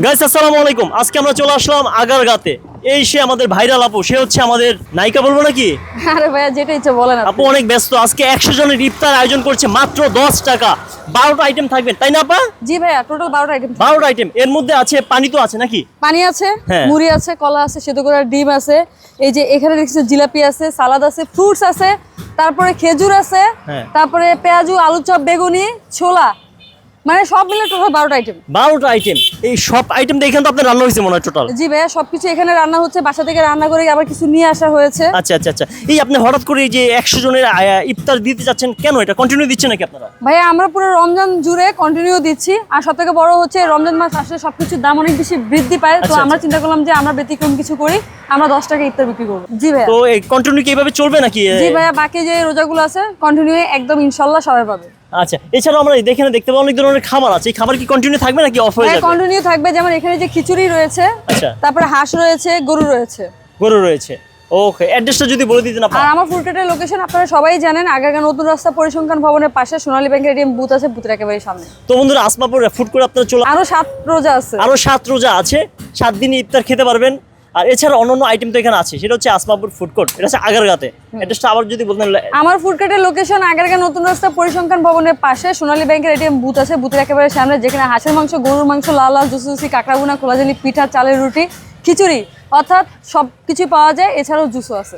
Guys আসসালামু আলাইকুম। আজকে আমরা চলে আসলাম আগারগাতে। এই সে আমাদের ভাইরাল আপু, সে হচ্ছে আমাদের নায়িকা বলবো নাকি? আরে ভাইয়া যেটা ইচ্ছে বলেন আপু অনেক ব্যস্ত, আজকে 100 জনের ইফতার আয়োজন করছে মাত্র 10 টাকা। 12টা আইটেম থাকবে তাই না আপা? জি ভাইয়া টোটাল 12টা আইটেম। 12টা আইটেম, এর মধ্যে আছে পানি তো আছে নাকি? পানি আছে, হ্যাঁ। মুড়ি আছে, কলা আছে, সেদ্ধ করা ডিম আছে, এই যে এখানে দেখছি জিলাপি আছে, সালাদ আছে, ফ্রুটস আছে, তারপরে খেজুর আছে, হ্যাঁ। তারপরে পেঁয়াজু, আলু চপ, বেগুনি, ছোলা, মানে সব মিলে টোটাল 12টা আইটেম। 12টা আইটেম, এই সব আইটেম দিয়ে এখানে তো আপনার রান্না হয়েছে মনে হয় টোটাল। জি ভাইয়া সবকিছু এখানে রান্না হচ্ছে, বাসা থেকে রান্না করে আবার কিছু নিয়ে আসা হয়েছে। আচ্ছা আচ্ছা আচ্ছা, এই আপনি হঠাৎ করে এই যে 100 জনের ইফতার দিতে যাচ্ছেন কেন? এটা কন্টিনিউ দিচ্ছেন নাকি আপনারা? ভাইয়া আমরা পুরো রমজান জুড়ে কন্টিনিউ দিচ্ছি, আর সব থেকে বড় হচ্ছে রমজান মাস আসলে সবকিছুর দাম অনেক বেশি বৃদ্ধি পায়, তো আচ্ছা, আমরা আচ্ছা। চিন্তা করলাম যে আমরা ব্যতিক্রম কিছু করি, আমরা 10 টাকা ইফতার বিক্রি করবো। জি ভাইয়া। তো এই কন্টিনিউ কি এইভাবে চলবে নাকি? জি ভাইয়া বাকি যে রোজাগুলো আছে কন্টিনিউ একদম ইনশাল্লাহ সবাই পাবে। আচ্ছা, এছাড়াও আমরা দেখেন দেখতে পাবো অনেক ধরনের খাবার আছে, এই খাবার কি কন্টিনিউ থাকবে নাকি অফ হয়ে হ্যাঁ যাবে? কন্টিনিউ থাকবে, যেমন এখানে যে খিচুড়ি রয়েছে, আচ্ছা। তারপরে হাঁস রয়েছে, গরু রয়েছে। গরু রয়েছে, ওকে। অ্যাড্রেসটা যদি বলে দিতেন আপা। আর আমার ফুডকার্টের লোকেশন আপনারা সবাই জানেন, আগারগাঁ নতুন রাস্তা পরিসংখ্যান ভবনের পাশে সোনালী ব্যাংকের এটিএম বুথ আছে, বুথের একেবারে সামনে। তো বন্ধুরা, আসমাপুর ফুড কোর্ট আপনারা চলে, আরো 7 রোজা আছে। আরো 7 রোজা আছে, 7 দিন ইফতার খেতে পারবেন। আর এছাড়া অন্যান্য আইটেম তো এখানে আছে, সেটা হচ্ছে আসমাপুর ফুড কোর্ট, এটা হচ্ছে আগারগাতে। অ্যাড্রেসটা আবার যদি বলতেন। আমার ফুডকার্টের লোকেশন আগারগাঁ নতুন রাস্তা পরিসংখ্যান ভবনের পাশে সোনালী ব্যাংকের এটিএম বুথ আছে, বুথের একেবারে সামনে, যেখানে হাঁসের মাংস, গরুর মাংস, লাল লাল জুসি, কাঁকড়া ভুনা, খোলা জালি, পিঠা, চালের রুটি, খিচুড়ি, অর্থাৎ সব কিছু পাওয়া যায়, এছাড়াও জুসও আছে।